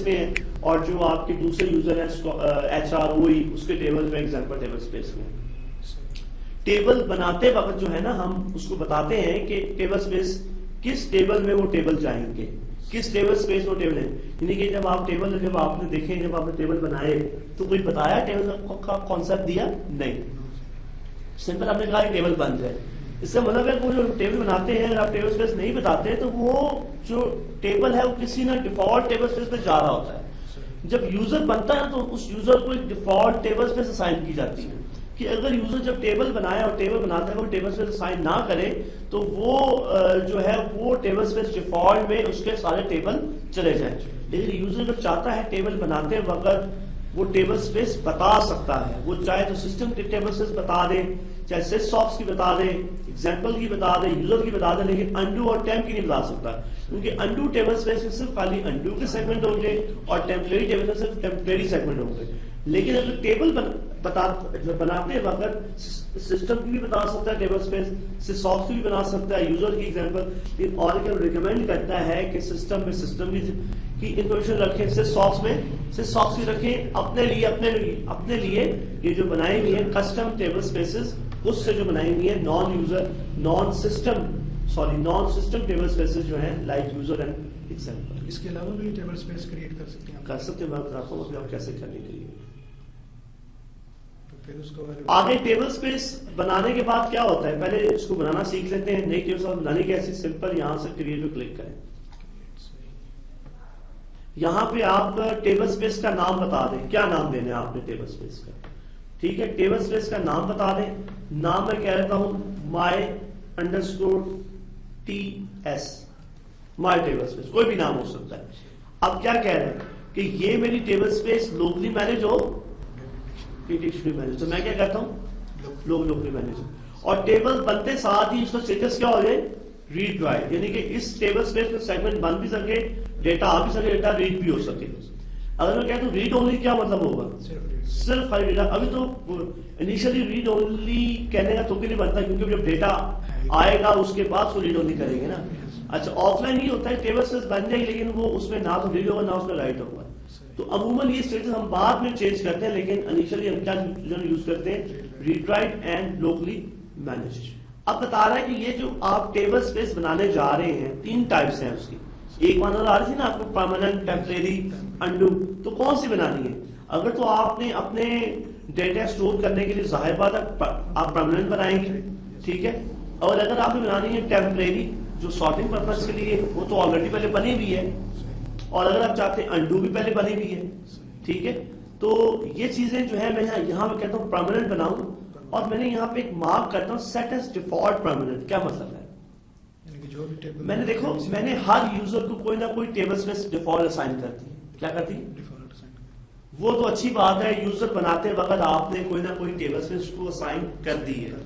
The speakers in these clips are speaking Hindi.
में है और जो आपके दूसरे यूजर है HROE उसके टेबल में एग्जांपल टेबल स्पेस में। टेबल बनाते वक्त जो है ना हम उसको बताते हैं कि टेबल स्पेस किस टेबल में वो टेबल जाएंगे, किस टेबल स्पेस में टेबल है। यानी कि जब आपने देखे, जब आपने टेबल बनाए तो कोई बताया टेबल का कॉन्सेप्ट दिया नहीं, सिंपल आपने कहा टेबल बन जाए। इसका मतलब है वो जो टेबल बनाते हैं अगर आप टेबल स्पेस नहीं बताते तो वो जो टेबल है वो किसी ना डिफॉल्ट टेबल स्पेस पे जा रहा होता है। जब यूजर बनता है तो उस यूजर को एक डिफॉल्ट टेबल स्पेस असाइन की जाती है कि अगर यूजर जब टेबल बनाए और टेबल बनाते हैं वो टेबल स्पेस असाइन ना करे तो वो जो है वो टेबल स्पेस डिफॉल्ट में उसके सारे टेबल चले जाए। लेकिन यूजर जब चाहता है टेबल बनाते वक्त वो टेबल स्पेस बता सकता है, वो चाहे तो सिस्टम की टेबल स्पेस बता दे, चाहे सिसऑप्स की बता दे, एग्जांपल की बता दे, यूजर की बता दे, लेकिन अनडू और टेम्प की नहीं बता सकता क्योंकि अनडू टेबल स्पेस में सिर्फ खाली अनडू के सेगमेंट होंगे और टेम्परेरी टेबल में सिर्फ टेम्परेरी सेगमेंट होंगे। लेकिन अगर टेबल बनाते वक्त सिस्टम की भी बता सकता है टेबल स्पेस, सिसऑप्स की भी बना सकता है, यूजर की एग्जांपल। ऑरेकल रिकमेंड करता है कि सिस्टम में सिस्टम की इंफॉर्मेशन रखें, सिसऑप्स में सिसऑप्स की रखें, अपने लिए ये जो बनाई हुई है कस्टम टेबल स्पेसेस उससे जो बनाई हुई है नॉन सिस्टम टेबल स्पेसेस जो है लाइक यूजर एंड एग्जांपल। इसके अलावा भी टेबल स्पेस क्रिएट कर सकते हैं, कर सकते हैं। मैं बताता हूँ आप कैसे करने के लिए। तो फिर उसको आगे टेबल स्पेस बनाने के बाद क्या होता है, पहले इसको बनाना सीख लेते हैं। नई टेबल स्पेस बनाने की ऐसी सिंपल, यहाँ से क्रिएट पे क्लिक करें। यहाँ पे आप टेबल स्पेस का नाम बता दें, क्या नाम देना है आपने टेबल स्पेस का। ठीक है, टेबल स्पेस का नाम बता दें। नाम मैं कह देता हूं my_ts, माई टेबल स्पेस, कोई भी नाम हो सकता है। अब क्या कह रहे हैं कि ये मेरी टेबल स्पेस लोकली मैनेज हो, मैनेज, तो मैं क्या कहता हूं लोकली मैनेज। और टेबल बनते साथ ही इसका स्टेटस क्या हो जाए, रीड राइट, यानी कि इस टेबल स्पेस में सेगमेंट बन भी सके, डेटा आ भी सके, डेटा रीड भी हो सके। अगर मैं कहता हूं रीड ओनली, क्या मतलब होगा, सिर्फ खाली डेटा। अभी तो इनिशियली रीड ओनली कहने का तो नहीं बनता क्योंकि जब डेटा आएगा उसके बाद उसको रीड ओनली करेंगे ना। अच्छा, ऑफलाइन ही होता है, टेबल स्पेस बन जाएगी लेकिन वो उसमें ना तो रीड होगा ना उसमें राइट होगा। तो अमूमन ये स्टेटस हम बाद में चेंज करते हैं, लेकिन इनिशियली हम क्या यूज करते हैं, read write and locally manage. अब बता रहा है कि ये जो आप टेबल स्पेस बनाने जा रहे हैं 3 टाइप्स हैं उसकी। एक माना आ रही थी ना आपको परमानेंट, टेम्परेरी, अनडू, तो कौन सी बनानी है। अगर तो आपने अपने डेटा स्टोर करने के लिए जाहिर बात है आप परमानेंट बनाएंगे, ठीक है। और अगर आपने बनानी है टेम्परेरी जो सॉर्टिंग पर्पज के लिए, वो तो ऑलरेडी पहले बनी हुई है। और अगर आप चाहते हैं अनडू भी पहले बनी हुई है, ठीक है। तो ये चीजें जो है मैं यहाँ पे कहता हूँ परमानेंट बनाऊं और मैंने यहाँ पे एक मार्क करता हूँ सेट एज डिफॉल्ट परमानेंट। क्या मतलब है, मैंने देखो मैंने हर यूजर को कोई ना कोई टेबल स्पेस डिफॉल्ट असाइन कर दी। क्या कर दी, डिफॉल्ट असाइन। वो तो अच्छी बात है, यूजर बनाते वक्त आपने कोई ना कोई टेबल स्पेस को असाइन कर दी है।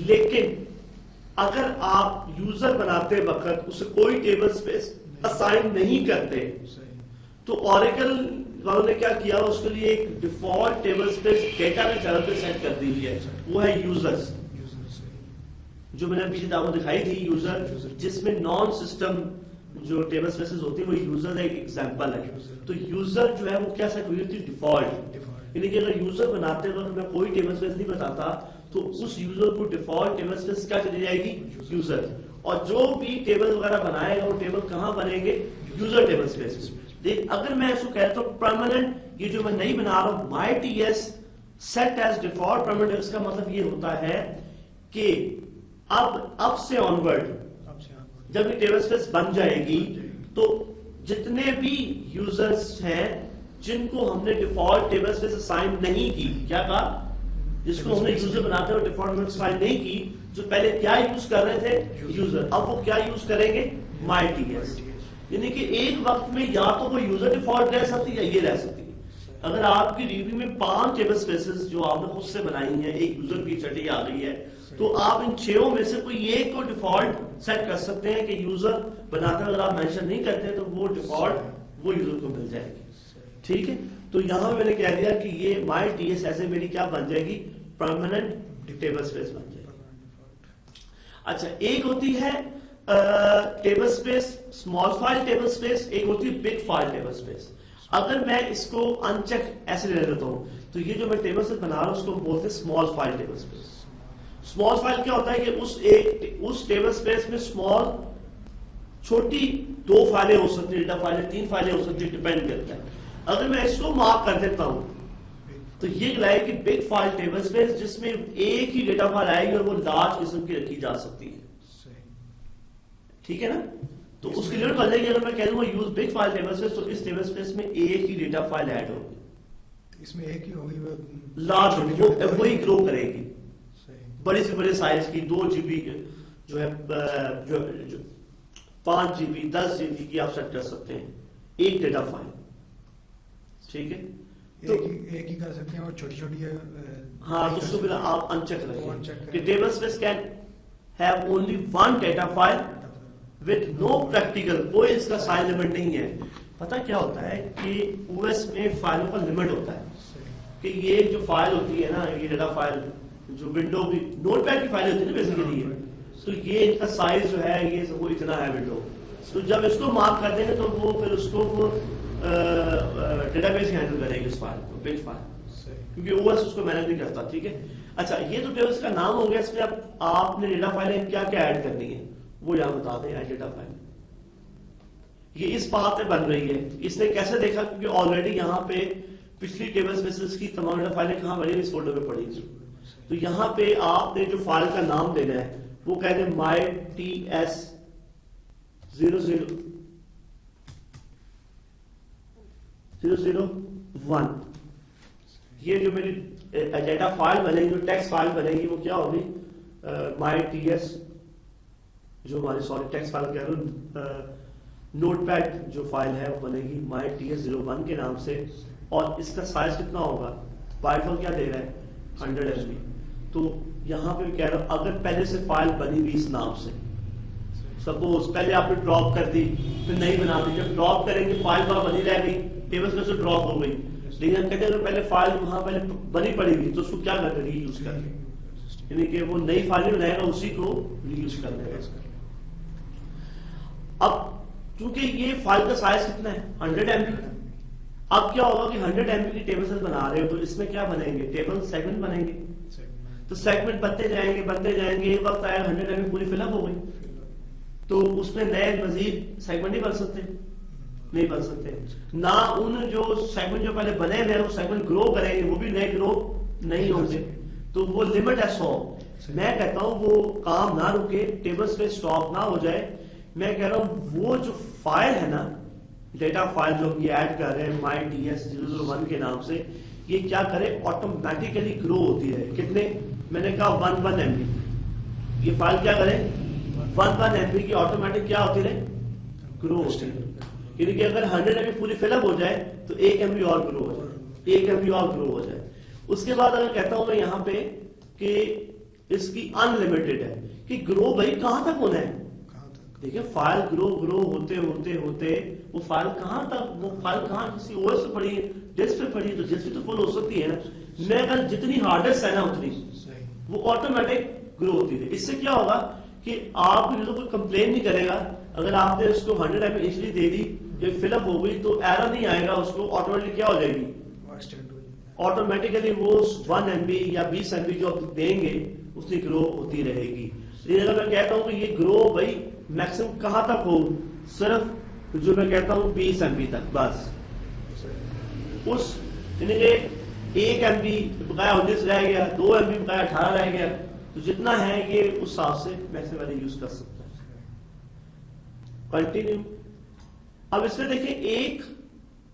लेकिन अगर आप यूजर बनाते वक्त उसे कोई टेबल स्पेस असाइन नहीं करते तो ऑरेकल वालों ने क्या किया, उसके लिए एक डिफॉल्ट टेबल स्पेस डेटा में चैनल पे सेट कर दी है, वो है यूजर्स। जो मैंने पीछे आपको दिखाई थी यूजर, जिसमें नॉन सिस्टम जो टेबल स्पेसेस होती है वो यूजर एक एग्जांपल है। तो यूजर जो है वो क्या सेट हुई होती है, डिफॉल्ट। यानी कि अगर यूजर बनाते वक्त मैं कोई टेबल स्पेस नहीं बताता तो उस यूजर को डिफॉल्ट टेबल स्पेस क्या चली जाएगी, यूजर। और जो भी टेबल वगैरह बनाएगा वो टेबल कहां बनेंगे, यूजर टेबल स्पेस। लेकिन अगर मैं इसको कहता हूं परमानेंट, ये जो मैं नहीं बना रहा हूं my_ts set as default permanent, इसका मतलब ये होता है कि अब से ऑनवर्ड जब ये टेबल स्पेस बन जाएगी तो जितने भी यूजर्स हैं जिनको हमने डिफॉल्ट टेबल स्पेस असाइन नहीं की, क्या कहा, जिसको हमने यूजर बनाते हुए डिफॉल्ट असाइन नहीं की, जो पहले क्या यूज कर रहे थे, यूजर, अब वो क्या यूज करेंगे, my_ts। यानी कि एक वक्त में या तो वो यूजर डिफॉल्ट रह सकती है या ये रह सकती है। अगर आपकी रिव्यू में 5 टेबल स्पेसेस जो आपने खुद से बनाई है, एक यूजर की छठी आ गई है, तो आप इन 6 में से कोई एक को डिफॉल्ट सेट कर सकते हैं कि यूजर बनाते अगर आप मेंशन नहीं करते तो वो डिफॉल्ट वो यूजर को मिल जाएगी, ठीक है। तो यहां मैंने कह दिया कि ये my_ts ऐसे मेरी क्या बन जाएगी, परमानेंट टेबल स्पेस बन जाएगी। अच्छा, एक होती है table space small file table space, एक होती है बिग फाइल टेबल स्पेस। अगर मैं इसको अनचेक ऐसे ले लेता हूं तो ये जो मैं टेबल स्पेस बना रहा हूं उसको बोलते हैं small file table space. Small file क्या होता है कि उस टेबल स्पेस में स्मॉल छोटी 2 फाइलें हो सकती है, डेटा फाइलें 3 फाइलें हो सकती है, डिपेंड करता है। अगर मैं इसको मार्क कर देता हूं तो ये कहलाएगा कि बिग फाइल टेबल स्पेस जिसमें एक ही डेटा फाइल आएगी और वो लार्ज किस्म की रखी जा सकती है। ठीक है ना? तो उसकी लिमिट बन जाएगी। अगर मैं कह दूंगा use big file table space तो इस टेबल स्पेस में एक ही डेटा फाइल ऐड होगी, इसमें एक ही होगी, वो लार्ज होगी, वो वही ग्रो करेगी। बड़ी से बड़े साइज की 2 GB जो है जो 5 GB 10 GB की आप सेट कर सकते हैं एक डेटा फाइल। ठीक है, तो एक ही कर सकते हैं और छोटी छोटी हाँ तो उसको बिना आप अनचेक वो रखें uncheck कि करें। Table space can have only 1 data file with no practical, कोई इसका साइज लिमिट नहीं है। पता क्या होता है कि ओएस में फाइलों का लिमिट होता है कि ये जो फाइल होती है ना, ये डेटा फाइल जो विंडो की नोटपैड की फाइल होती है ना बेसिकली ये, तो ये इनका साइज जो है ये वो इतना है विंडो। तो जब इसको मार्क कर देंगे तो वो फिर उसको डेटाबेस हैंडल करेगी उस फाइल को, बिग फाइल, क्योंकि ओएस उसको मैनेज नहीं करता। ठीक है, अच्छा ये तो टेबल्स का नाम हो गया। इसमें अब आपने डेटा फाइलें क्या क्या ऐड करनी है वो यहां बता दें। ऐड डेटा फाइल ये इस पाथ पे बन रही है। इसने कैसे देखा? क्योंकि ऑलरेडी यहाँ पे पिछली टेबल स्पेसेस की तमाम डेटा फाइलें कहाँ पड़ी, इस फोल्डर में पड़ी थी। तो यहाँ पे आपने जो फाइल का नाम देना है वो कहते हैं my ts 001। ये जो मेरी डेटा फाइल बनेगी, जो टेक्स्ट फाइल बनेगी वो क्या होगी? my ts जो हमारी सॉरी टेक्स्ट फाइल कह रहा हूँ, नोटपैड जो फाइल है वो बनेगी my ts 01 के नाम से। और इसका साइज कितना होगा? बाय डिफॉल्ट क्या दे रहा है? 100 MB। तो यहाँ पे कह रहा हूँ अगर पहले से फाइल बनी हुई इस नाम से, सपोज पहले आपने ड्रॉप कर दी फिर नहीं बना दी, जब ड्रॉप करेंगे फाइल वहां बनी रह गई, टेबल में से ड्रॉप हो गई। लेकिन हम कहते हैं पहले फाइल वहां पहले बनी पड़ी हुई तो उसको क्या करते हैं? रीयूज कर लेंगे, यानी कि वो नई फाइल बनाएगा उसी को रीयूज कर लेगा। अब क्योंकि ये फाइल का साइज कितना है? 100 MB। अब क्या होगा कि 100 MB की टेबल सेट बना रहे हो तो इसमें क्या बनेंगे? टेबल सेगमेंट बनेंगे। तो सेगमेंट बनते जाएंगे, एक वक्त आया 100 MB पूरी फिलअप हो गई तो उसमें नए मजीद सेगमेंट नहीं बन सकते, नहीं बन सकते। ना उन जो सेगमेंट जो पहले बने हुए वो सेगमेंट ग्रो करेंगे, वो भी नए ग्रो नहीं होंगे। तो वो लिमिट है 100। मैं कहता हूं वो काम ना रुके, टेबल स्पेस स्टॉप ना हो जाए। मैं कह रहा हूं वो जो फाइल है ना, डेटा फाइल जो ये ऐड कर रहे हैं my ts 001 के नाम से, ये क्या करे? ऑटोमेटिकली ग्रो होती है। कितने? मैंने कहा 1 MB। ये फाइल क्या करे? 1 MB की ऑटोमेटिक क्या होती है? ग्रो होती है। यानी कि अगर 100 MB पूरी फिलअप हो जाए तो 1 MB और ग्रो हो जाए, 1 MB और ग्रो हो जाए। उसके बाद अगर कहता हूं मैं यहाँ पे कि इसकी अनलिमिटेड है कि ग्रो भाई कहां तक होना है? देखिए फाइल ग्रो होते होते होते वो फाइल कहां तक, वो फाइल कहां किसी ओएस पे पड़ी है, डिस्क पे पड़ी है, तो डिस्क तो फुल हो सकती है ना। मैं अगर जितनी हार्डेस्ट है ना उतनी वो ऑटोमेटिक ग्रो होती है। इससे क्या होगा कि आप यूजर को कंप्लेन नहीं करेगा। अगर आपने उसको 100 MB इनिशियली दे दी, जब फिलअप हो गई तो एरर नहीं आएगा, उसको ऑटोमेटिकली क्या हो जाएगी? ऑटोमेटिकली वो 1 MB या 20 MB जो आप देंगे उसकी ग्रो होती रहेगी। लेकिन अगर मैं कहता हूं कि ये ग्रो भाई मैक्सिमम कहां तक हो? सिर्फ जो मैं कहता हूं 20 MB तक बस। उस यानी कि 1 MB बकाया 19 रह गया, 2 MB बकाया 18 रह गया, तो जितना है ये उस हिसाब से मैक्सिमम यूज कर सकता है। कंटिन्यू। अब इसमें देखिए एक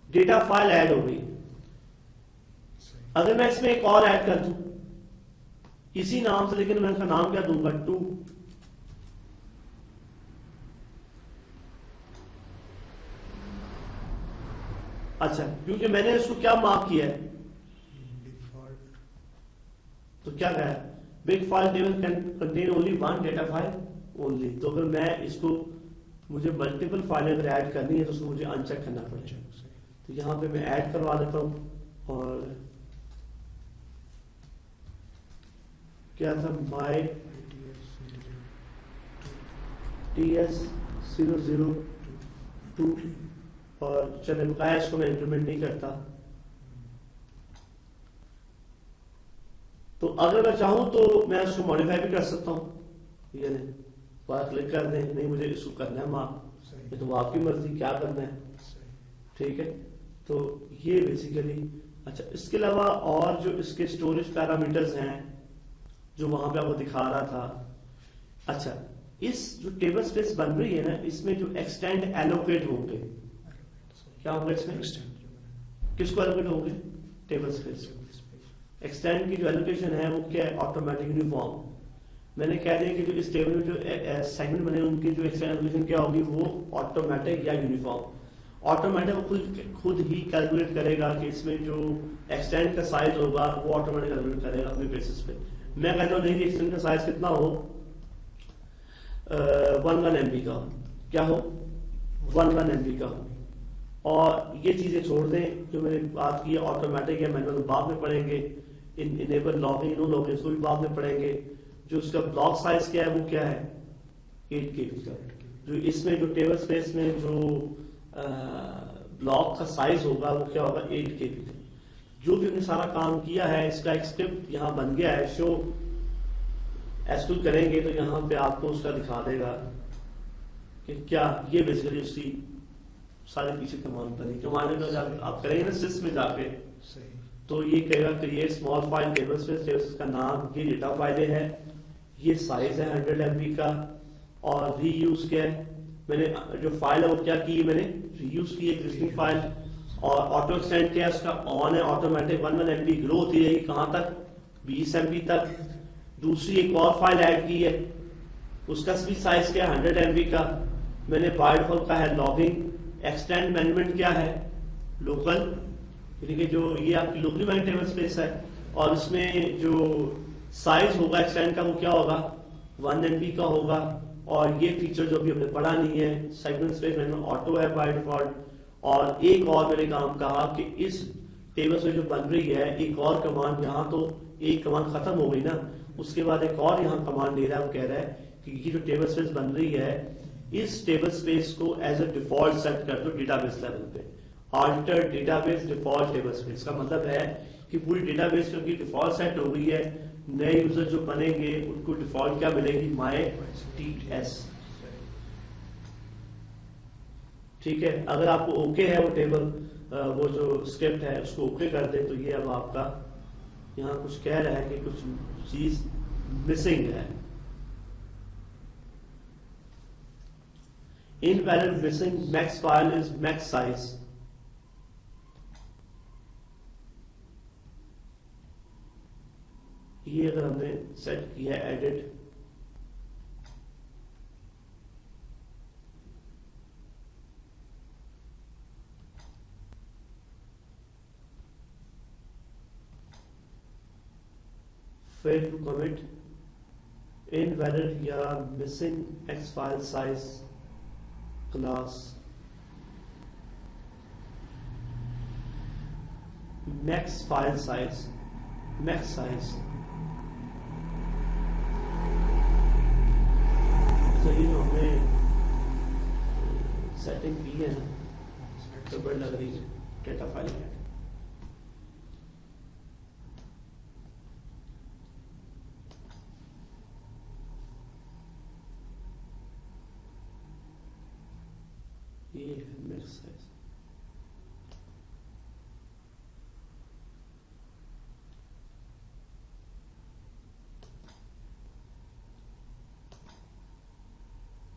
डेटा फाइल ऐड हो गई। अगर मैं इसमें एक और ऐड कर दूं इसी नाम से, लेकिन मैं इसका नाम क्या दूंगा? 2। अच्छा, क्योंकि मैंने इसको क्या मार्क किया है तो क्या कहा? Big file table can contain only 1 data file only. तो अगर मैं इसको, मुझे मल्टीपल फाइल अगर ऐड करनी है तो उसको मुझे अनचेक करना पड़ेगा। तो यहां पे मैं ऐड करवा देता हूं और क्या था? my ts 002 और चले बकाया इसको मैं इंक्रीमेंट नहीं करता। तो अगर मैं चाहूं तो मैं इसको मॉडिफाई भी कर सकता हूं, यानी बाहर क्लिक कर दें, नहीं मुझे इसको करना है मार्क, सही। ये तो आपकी मर्जी क्या करना है, सही। ठीक है। तो ये बेसिकली, अच्छा इसके अलावा और जो इसके स्टोरेज पैरामीटर्स हैं जो वहां पे आपको दिखा रहा था, अच्छा इस जो टेबल स्पेस बन रही है ना, इसमें जो एक्सटेंड एलोकेट होंगे, क्या होगा इसमें, Extend जो बना किसको एलोकेट होंगे, टेबल स्पेस। एक्सटेंड की जो एलोकेशन है वो क्या है, ऑटोमेटिक यूनिफॉर्म। मैंने कह दिया कि जो इस टेबल में जो सेगमेंट बने उनकी जो एक्सटेंड एलोकेशन क्या होगी, वो ऑटोमेटिक या यूनिफॉर्म। ऑटोमेटिक वो खुद ही कैलकुलेट करेगा कि इसमें जो एक्सटेंड का साइज होगा वो ऑटोमेटिक कैलकुलेट करेगा अपने बेसिस पे। मैं कहता हूँ नहीं, एक्सटेंड का साइज कितना हो, 1 MB का, क्या हो 1 MB का हो। और ये चीजें छोड़ दें जो मैंने बात की है, ऑटोमेटिक या मैनुअल बाद में पढ़ेंगे, इनेबल लॉगिंग, नो लॉगिंग इसको भी बाद में पढ़ेंगे। जो उसका ब्लॉक साइज क्या है वो क्या है, 8 KB का। जो इसमें जो टेबल स्पेस में जो ब्लॉक का साइज होगा वो क्या होगा, 8 KB का। जो भी हमने सारा काम किया है, इसका एक स्क्रिप्ट यहाँ बन गया है, शो एसक्यूएल करेंगे तो यहाँ पे आपको उसका दिखा देगा कि क्या, ये बेसिकली उसकी सारे पीछे कमांड बनी। कमांड में आप करेंगे ना सिस में जाके, सही। तो ये कहेगा create small file table space का नाम, ये डेटा फाइलें है, ये साइज है 100 MB का, और रीयूज क्या है, मैंने जो फाइल है वो क्या की, मैंने रीयूज की एग्जिस्टिंग फाइल। और ऑटो एक्सटेंड क्या है, उसका ऑन है, ऑटोमेटिक 1 MB ग्रो होती रहेगी, कहां तक, 20 MB तक। दूसरी एक और फाइल ऐड की है, उसका भी साइज क्या है, 100 MB का। मैंने बाय डिफॉल्ट का है लॉगिंग। एक्सटेंड मैनेजमेंट क्या है, लोकल, यानी कि जो ये आपकी लोकली मैनेज टेबल स्पेस है, और इसमें जो साइज होगा एक्सटेंड का वो क्या होगा, 1 MB का होगा। और ये फीचर जो भी हमने पढ़ा नहीं है, सेगमेंट स्पेस मैनेजमेंट ऑटो है बाय डिफॉल्ट। और एक और मैंने काम कहा कि इस टेबल से जो बन रही है एक और कमांड, यहाँ तो एक कमांड खत्म हो गई ना, उसके बाद एक और यहाँ कमांड दे रहा है, वो कह रहा है कि ये जो टेबल स्पेस बन रही है, इस टेबल स्पेस को एज अ डिफॉल्ट सेट कर दो डेटाबेस लेवल पे। Alter database default table space का मतलब है कि पूरी डेटाबेस क्योंकि डिफॉल्ट सेट हो गई है, नए यूजर जो बनेंगे उनको डिफॉल्ट क्या मिलेगी, MyTS। ठीक है, अगर आपको ओके है वो टेबल, वो जो स्क्रिप्ट है उसको ओके कर दे, तो ये अब आपका यहाँ कुछ कह रहा है कि कुछ चीज मिसिंग है, invalid missing max file is max size। ये अगर हमने सेट किया है edit, fail to commit, invalid या missing x file size class, max file size, max size। तो ये जो हमने सेटिंग की है ना, तो बड़ी लग रही है डेटा फाइल है। ये है मैक्स साइज।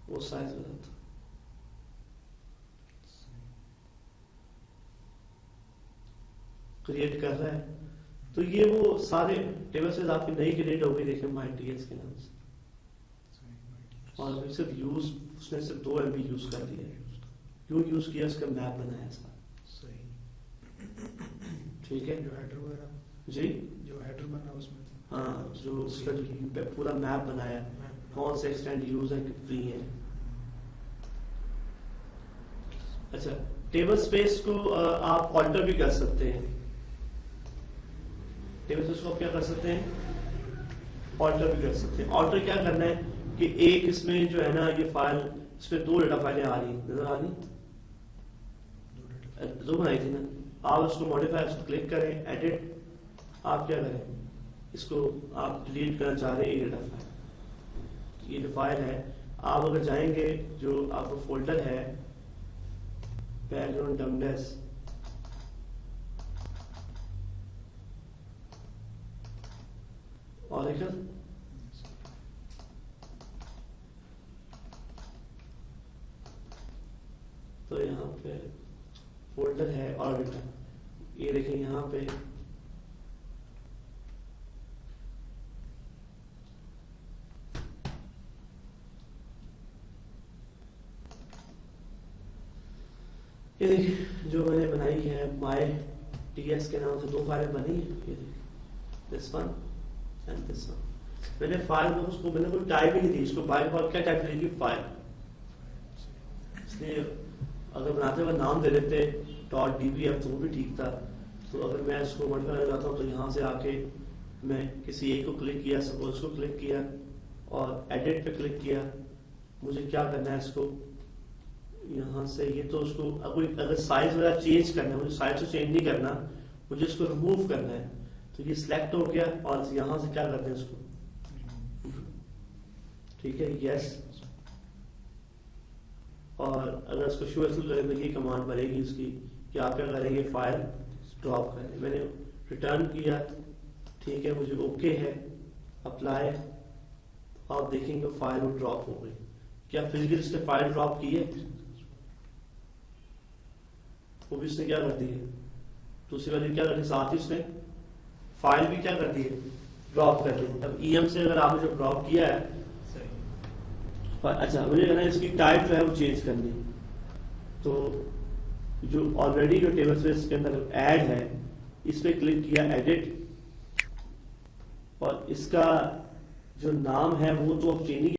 वो साइज बताता क्रिएट कर रहा है, तो ये वो सारे टेबल से आपकी नई क्रिएट हो गई, देखिए MyTS के नाम से। और सिर्फ यूज, उसने सिर्फ 2 MB यूज कर दिया है। क्यों यूज किया, उसका मैप बनाया इसका, सही। ठीक है। जो हेडर वगैरह, जी जो हेडर बना उसमें, हाँ, जो उसका जो पूरा मैप बनाया, कौन से एक्सटेंड यूज है, फ्री है। अच्छा, टेबल स्पेस को आप ऑल्टर भी कर सकते हैं। टेबल स्पेस को आप क्या कर सकते हैं, ऑल्टर भी कर सकते हैं। ऑल्टर क्या करना है कि एक इसमें जो है ना ये फाइल, इसमें 2 डेटा फाइलें आ रही, नजर आ रही, जो बनाई थी ना, आप उसको मॉडिफाई, उसको क्लिक करें, एडिट, आप क्या करें, इसको आप डिलीट करना चाह रहे हैं, ये डेटा फाइल, ये जो फाइल है, आप अगर जाएंगे जो आपका फोल्डर है बैकग्राउंड डमडेस, ऑरेकल, तो यहाँ पे फोल्डर है ऑरेकल, ये देखें यहाँ पे ये देखिए जो मैंने बनाई है माई टीएस के नाम से 2 फाइलें बनी है, ये देखिए this one and this one. मैंने फाइल में उसको मैंने कोई टाइप ही नहीं दी, इसको बाय डिफॉल्ट क्या टाइप देगी फाइल, इसलिए अगर बनाते हुए नाम दे देते .dbf तो वो भी ठीक था। तो अगर मैं इसको मॉडिफाई करना चाहता हूँ तो यहाँ से आके मैं किसी एक को क्लिक किया, सपोज को क्लिक किया और एडिट पे क्लिक किया, मुझे क्या करना है इसको यहाँ से, ये तो उसको अगर साइज वगैरह चेंज करना है, मुझे साइज को चेंज नहीं करना, मुझे इसको रिमूव करना है, तो ये सिलेक्ट हो गया और यहाँ से क्या करते हैं इसको, ठीक है, यस, और अगर इसको शो एक्सेल करें तो ये कमांड बनेगी उसकी कि आप क्या करेंगे, फाइल ड्रॉप करें। मैंने रिटर्न किया, ठीक है, मुझे ओके है, अप्लाई, आप देखेंगे फाइल वो ड्रॉप हो गई। क्या फिजिकली इसने फाइल ड्रॉप की है, वो भी इसने क्या कर दी है, दूसरी वाली क्या कर दी, साथ ही उसने फाइल भी क्या कर दी है, ड्रॉप कर दी। अब ईएम से अगर आपने जो ड्रॉप किया है, अच्छा मुझे कहना है इसकी टाइप जो है वो चेंज करनी, तो जो ऑलरेडी जो टेबल स्पेस के अंदर ऐड है इस पे क्लिक किया, एडिट, और इसका जो नाम है वो तो अब चेंज